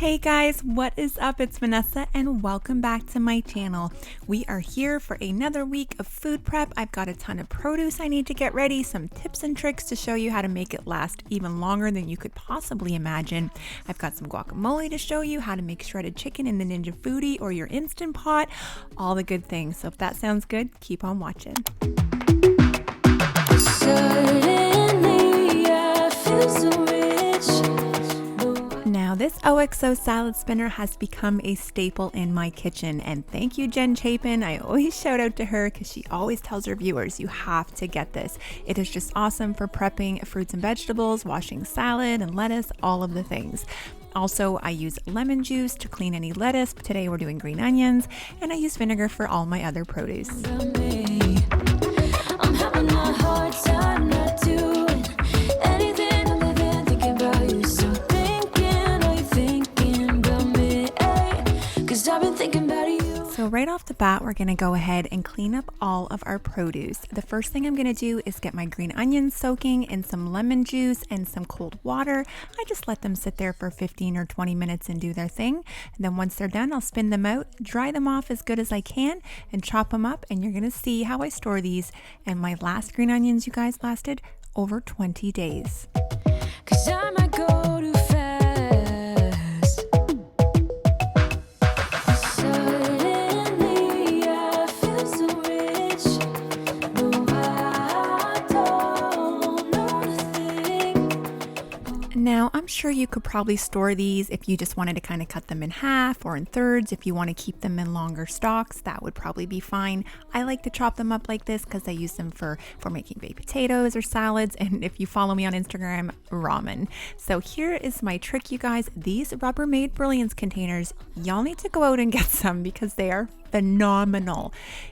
Hey guys, what is up? It's Vanessa and welcome back to my channel. We are here for another week of food prep. I've got a ton of produce I need to get ready, some tips and tricks to show you how to make it last even longer than you could possibly imagine. I've got some guacamole to show you, how to make shredded chicken in the Ninja Foodie or your Instant Pot, all the good things. So if that sounds good, keep on watching. Suddenly I feel so rich. Now this OXO salad spinner has become a staple in my kitchen, and thank you Jen Chapin. I always shout out to her because she always tells her viewers you have to get this. It is just awesome for prepping fruits and vegetables, washing salad and lettuce, all of the things. Also, I use lemon juice to clean any lettuce. Today we're doing green onions, and I use vinegar for all my other produce. I'm having a hard time not doing anything other than thinking about you. So are you thinking about me? 'Cause I've been thinking about you. So right off the bat, we're gonna go ahead and clean up all of our produce. The first thing I'm gonna do is get my green onions soaking in some lemon juice and some cold water. I just let them sit there for 15 or 20 minutes and do their thing. And then once they're done, I'll spin them out, dry them off as good as I can, and chop them up. And you're gonna see how I store these. And my last green onions, you guys, lasted over 20 days. 'Cause I might go too fast. Now, I'm sure you could probably store these if you just wanted to kind of cut them in half or in thirds. If you want to keep them in longer stalks, that would probably be fine. I like to chop them up like this because I use them for making baked potatoes or salads. And if you follow me on Instagram, ramen. So here is my trick, you guys. These Rubbermaid Brilliance containers, y'all need to go out and get some because they are phenomenal.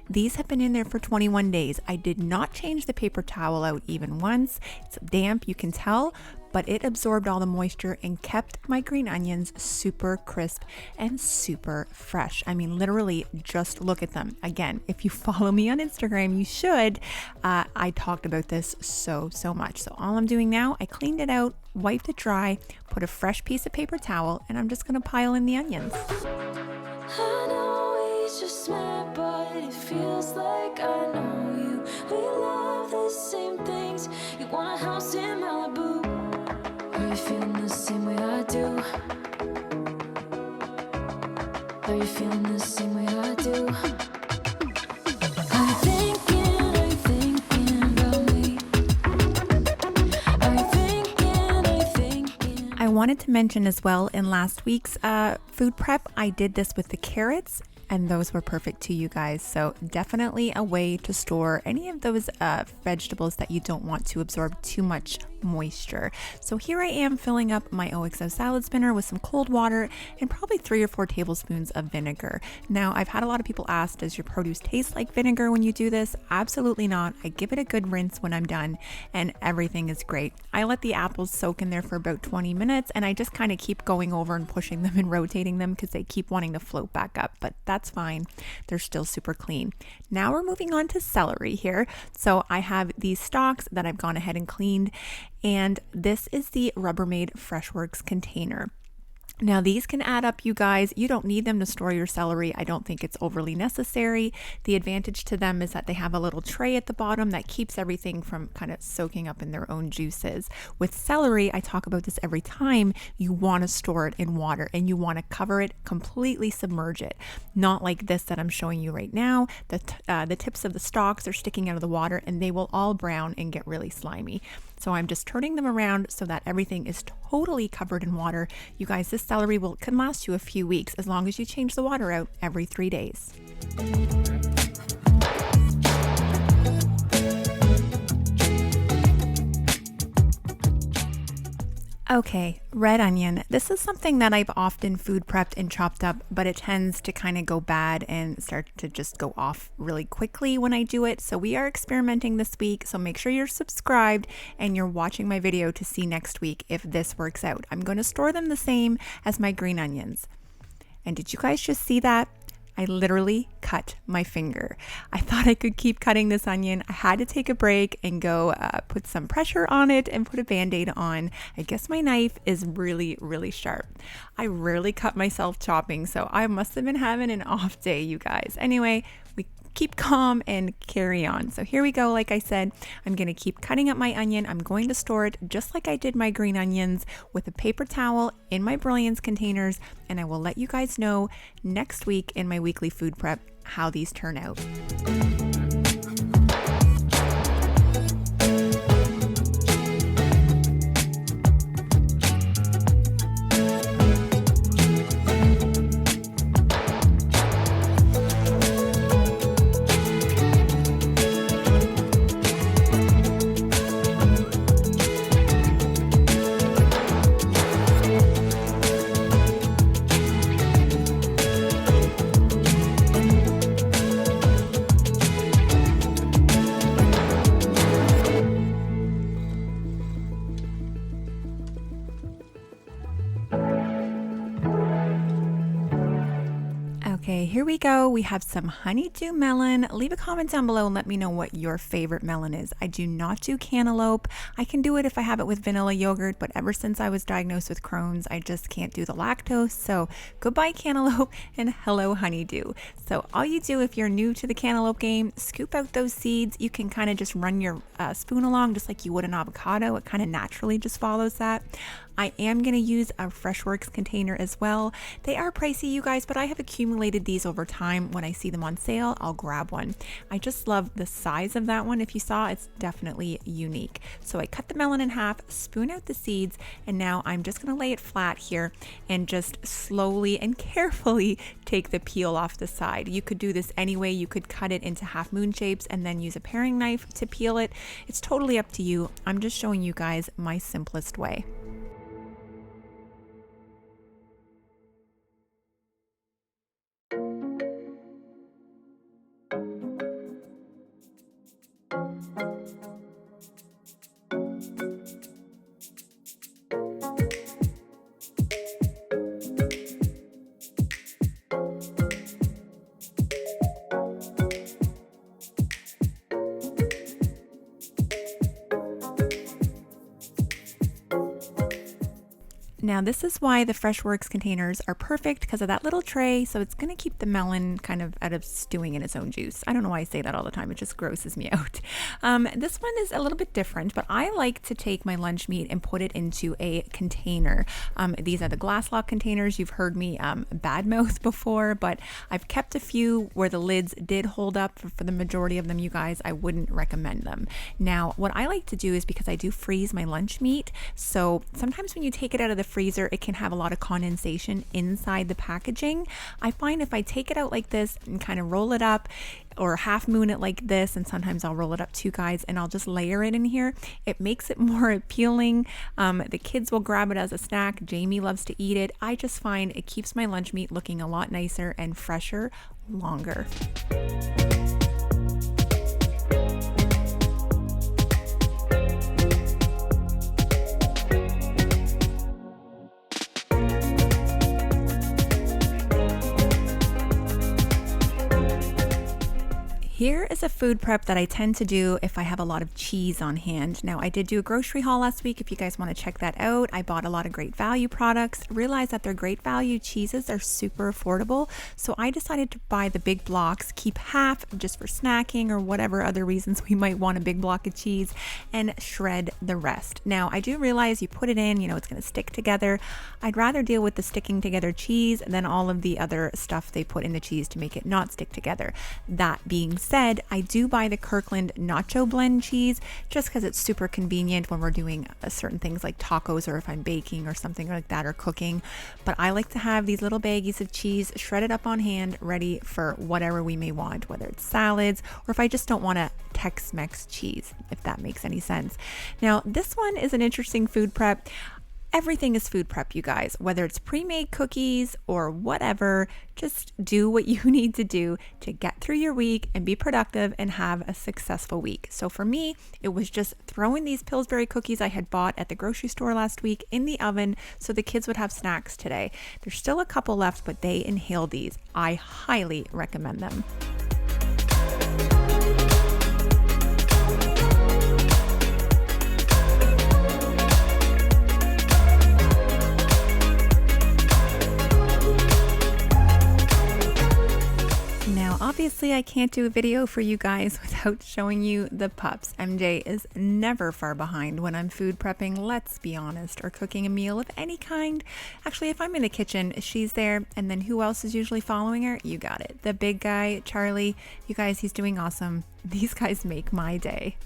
These have been in there for 21 days. I did not change the paper towel out even once. It's damp, you can tell, but it absorbed all the moisture and kept my green onions super crisp and super fresh. I mean, literally, just look at them. Again, if you follow me on Instagram, you should. I talked about this so much. So all I'm doing now, I cleaned it out, wiped it dry, put a fresh piece of paper towel, and I'm just gonna pile in the onions. I know he's just mad, but it feels like I know you. We love the same things. You want a house in Malibu. Are you feeling the same way I do? Are you feeling the same way I do? Are you thinking about me? Are you thinking? I wanted to mention as well, in last week's food prep, I did this with the carrots, and those were perfect too, you guys. So definitely a way to store any of those vegetables that you don't want to absorb too much moisture. So here I am filling up my OXO salad spinner with some cold water and probably 3 or 4 tablespoons of vinegar. Now, I've had a lot of people ask, does your produce taste like vinegar when you do this? Absolutely not. I give it a good rinse when I'm done and everything is great. I let the apples soak in there for about 20 minutes and I just kind of keep going over and pushing them and rotating them because they keep wanting to float back up, but that's fine. They're still super clean. Now we're moving on to celery here. So I have these stalks that I've gone ahead and cleaned, and this is the Rubbermaid Freshworks container. Now these can add up, you guys. You don't need them to store your celery. I don't think it's overly necessary. The advantage to them is that they have a little tray at the bottom that keeps everything from kind of soaking up in their own juices. With celery, I talk about this every time, you want to store it in water and you want to cover it, completely submerge it. Not like this that I'm showing you right now. The tips of the stalks are sticking out of the water and they will all brown and get really slimy. So I'm just turning them around so that everything is totally covered in water. You guys, this celery can last you a few weeks as long as you change the water out every 3 days. Okay, red onion. This is something that I've often food prepped and chopped up, but it tends to kind of go bad and start to just go off really quickly when I do it. So we are experimenting this week. So make sure you're subscribed and you're watching my video to see next week if this works out. I'm going to store them the same as my green onions. And did you guys just see that? I literally cut my finger. I thought I could keep cutting this onion. I had to take a break and go put some pressure on it and put a band-aid on. I guess my knife is really, really sharp. I rarely cut myself chopping, so I must have been having an off day, you guys. Anyway, we keep calm and carry on. So here we go. Like I said, I'm going to keep cutting up my onion. I'm going to store it just like I did my green onions with a paper towel in my Brilliance containers. And I will let you guys know next week in my weekly food prep how these turn out. Okay, here we go. We have some honeydew melon. Leave a comment down below and let me know what your favorite melon is. I do not do cantaloupe. I can do it if I have it with vanilla yogurt, but ever since I was diagnosed with Crohn's, I just can't do the lactose. So goodbye cantaloupe and hello honeydew. So all you do if you're new to the cantaloupe game, scoop out those seeds. You can kind of just run your spoon along just like you would an avocado. It kind of naturally just follows that. I am going to use a Freshworks container as well. They are pricey, you guys, but I have accumulated these over time. When I see them on sale, I'll grab one. I just love the size of that one. If you saw, it's definitely unique. So I cut the melon in half, spoon out the seeds, and now I'm just going to lay it flat here and just slowly and carefully take the peel off the side. You could do this anyway. You could cut it into half moon shapes and then use a paring knife to peel it. It's totally up to you. I'm just showing you guys my simplest way. Now this is why the Freshworks containers are perfect, because of that little tray, so it's going to keep the melon kind of out of stewing in its own juice. I don't know why I say that all the time, it just grosses me out. This one is a little bit different, but I like to take my lunch meat and put it into a container. These are the glass lock containers. You've heard me badmouth before, but I've kept a few where the lids did hold up. For the majority of them, you guys, I wouldn't recommend them. Now, what I like to do is, because I do freeze my lunch meat, so sometimes when you take it out of the freezer, it can have a lot of condensation inside the packaging. I find if I take it out like this and kind of roll it up or half moon it like this, and sometimes I'll roll it up too, guys, and I'll just layer it in here, it makes it more appealing. The kids will grab it as a snack. Jamie loves to eat it. I just find it keeps my lunch meat looking a lot nicer and fresher longer. Here is a food prep that I tend to do if I have a lot of cheese on hand. Now, I did do a grocery haul last week. If you guys want to check that out, I bought a lot of great value products, realized that they're great value cheeses are super affordable. So I decided to buy the big blocks, keep half just for snacking or whatever other reasons we might want a big block of cheese, and shred the rest. Now, I do realize you put it in, you know, it's going to stick together. I'd rather deal with the sticking together cheese than all of the other stuff they put in the cheese to make it not stick together. That being said, I do buy the Kirkland nacho blend cheese just because it's super convenient when we're doing certain things like tacos, or if I'm baking or something like that, or cooking. But I like to have these little baggies of cheese shredded up on hand, ready for whatever we may want, whether it's salads or if I just don't want a Tex-Mex cheese, if that makes any sense. Now, this one is an interesting food prep. Everything is food prep, you guys, whether it's pre-made cookies or whatever. Just do what you need to do to get through your week and be productive and have a successful week. So for me, it was just throwing these Pillsbury cookies I had bought at the grocery store last week in the oven so the kids would have snacks today. There's still a couple left, but they inhale these. I highly recommend them. Obviously, I can't do a video for you guys without showing you the pups. MJ is never far behind when I'm food prepping, let's be honest, or cooking a meal of any kind. Actually, if I'm in the kitchen, she's there. And then who else is usually following her? You got it. The big guy, Charlie. You guys, he's doing awesome. These guys make my day.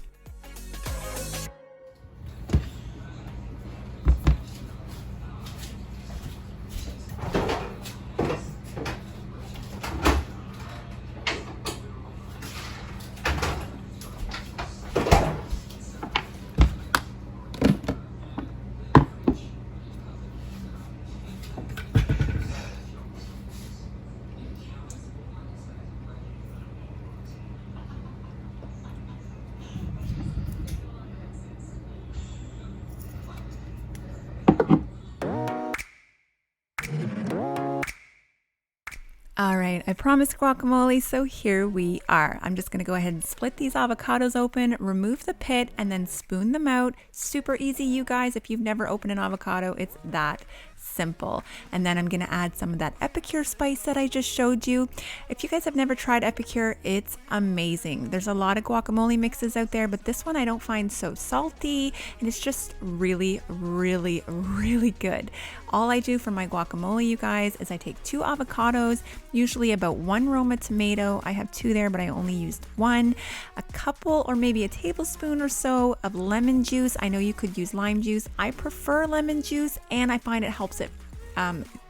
All right, I promised guacamole, so here we are. I'm just gonna go ahead and split these avocados open, remove the pit, and then spoon them out. Super easy, you guys. If you've never opened an avocado, it's that simple. And then I'm gonna add some of that Epicure spice that I just showed you. If you guys have never tried Epicure, it's amazing. There's a lot of guacamole mixes out there, but this one I don't find so salty, and it's just really, really, really good. All I do for my guacamole, you guys, is I take 2 avocados, usually about 1 Roma tomato. I have 2 there, but I only used 1. A couple or maybe a tablespoon or so of lemon juice. I know you could use lime juice. I prefer lemon juice, and I find it helps it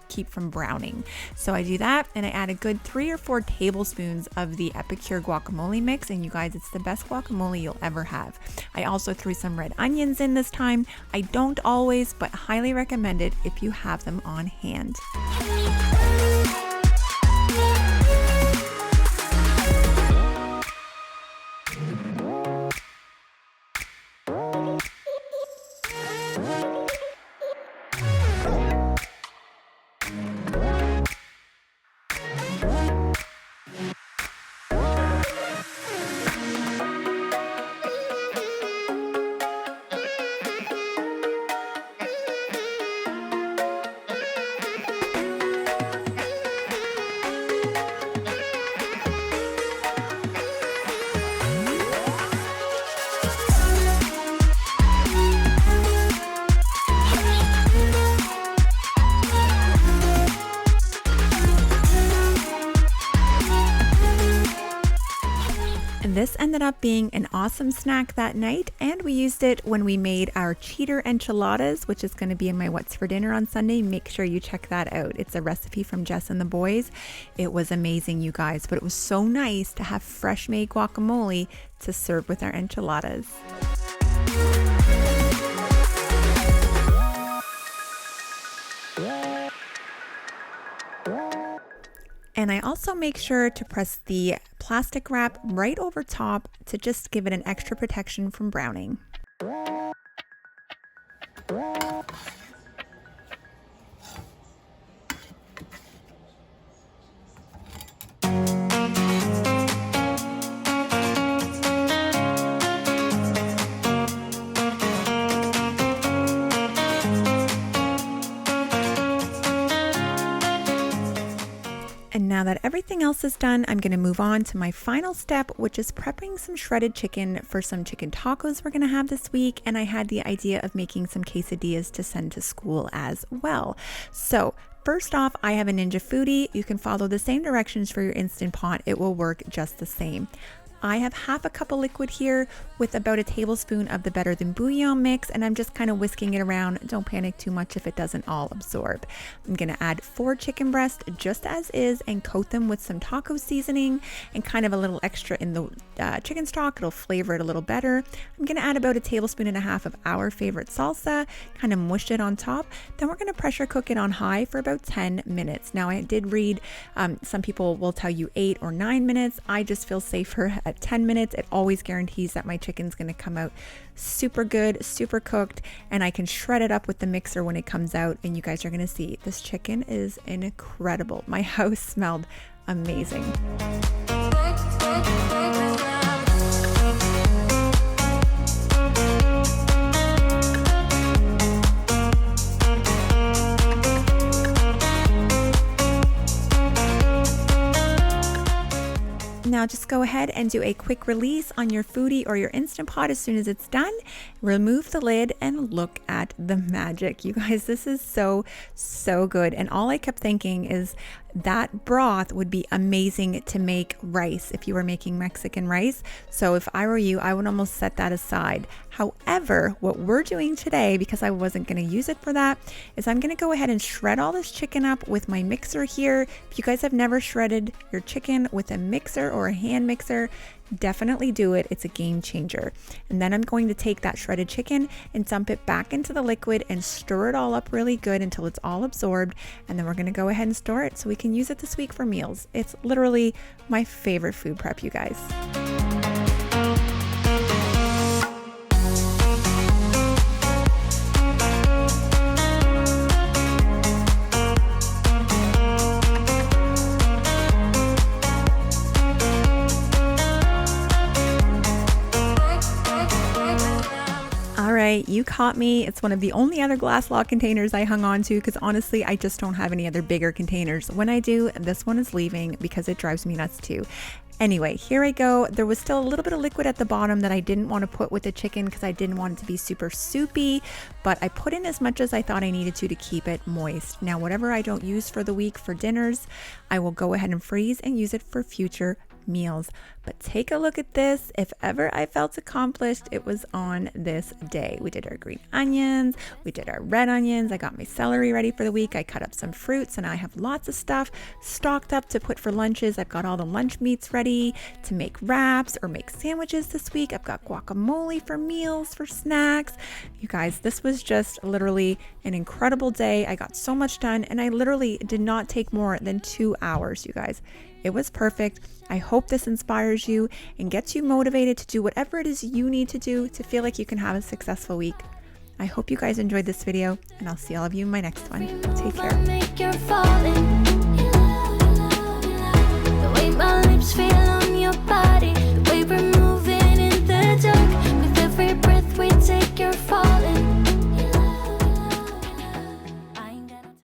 keep from browning. So I do that, and I add a good 3 or 4 tablespoons of the Epicure guacamole mix, and you guys, it's the best guacamole you'll ever have. I also threw some red onions in this time. I don't always, but highly recommend it if you have them on hand. This ended up being an awesome snack that night, and we used it when we made our cheater enchiladas, which is going to be in my What's for Dinner on Sunday. Make sure you check that out. It's a recipe from Jess and the boys. It was amazing, you guys, but it was so nice to have fresh made guacamole to serve with our enchiladas. And I also make sure to press the plastic wrap right over top to just give it an extra protection from browning. And now that everything else is done, I'm going to move on to my final step, which is prepping some shredded chicken for some chicken tacos we're going to have this week. And I had the idea of making some quesadillas to send to school as well. So first off, I have a Ninja Foodie. You can follow the same directions for your Instant Pot. It will work just the same. I have half a cup of liquid here with about a tablespoon of the Better Than Bouillon mix, and I'm just kind of whisking it around. Don't panic too much if it doesn't all absorb. I'm going to add 4 chicken breasts just as is and coat them with some taco seasoning and kind of a little extra in the chicken stock. It'll flavor it a little better. I'm going to add about a tablespoon and a half of our favorite salsa, kind of mush it on top. Then we're going to pressure cook it on high for about 10 minutes. Now, I did read some people will tell you 8 or 9 minutes. I just feel safer at 10 minutes. It always guarantees that my chicken's going to come out super good, super cooked, and I can shred it up with the mixer when it comes out, and you guys are going to see this chicken is incredible. My house smelled amazing. Now just go ahead and do a quick release on your foodie or your Instant Pot as soon as it's done. Remove the lid and look at the magic. You guys, this is so good. And all I kept thinking is that broth would be amazing to make rice if you were making Mexican rice. So if I were you, I would almost set that aside. However, what we're doing today, because I wasn't going to use it for that, is I'm going to go ahead and shred all this chicken up with my mixer here. If you guys have never shredded your chicken with a mixer or a hand mixer, definitely do it. It's a game changer. And then I'm going to take that shredded chicken and dump it back into the liquid and stir it all up really good until it's all absorbed. And then we're going to go ahead and store it so we can use it this week for meals. It's literally my favorite food prep, you guys. You caught me. It's one of the only other glass lock containers I hung on to because honestly, I just don't have any other bigger containers. When I do, this one is leaving because it drives me nuts too. Anyway, here I go. There was still a little bit of liquid at the bottom that I didn't want to put with the chicken because I didn't want it to be super soupy, but I put in as much as I thought I needed to keep it moist. Now, whatever I don't use for the week for dinners, I will go ahead and freeze and use it for future meals. But take a look at this. If ever I felt accomplished, it was on this day. We did our green onions, we did our red onions, I got my celery ready for the week, I cut up some fruits, and I have lots of stuff stocked up to put for lunches. I've got all the lunch meats ready to make wraps or make sandwiches this week. I've got guacamole for meals, for snacks. You guys, this was just literally an incredible day. I got so much done, and I literally did not take more than 2 hours, you guys. It was perfect. I hope this inspires you and gets you motivated to do whatever it is you need to do to feel like you can have a successful week. I hope you guys enjoyed this video, and I'll see all of you in my next one. Take care. The way my lips feel on your body.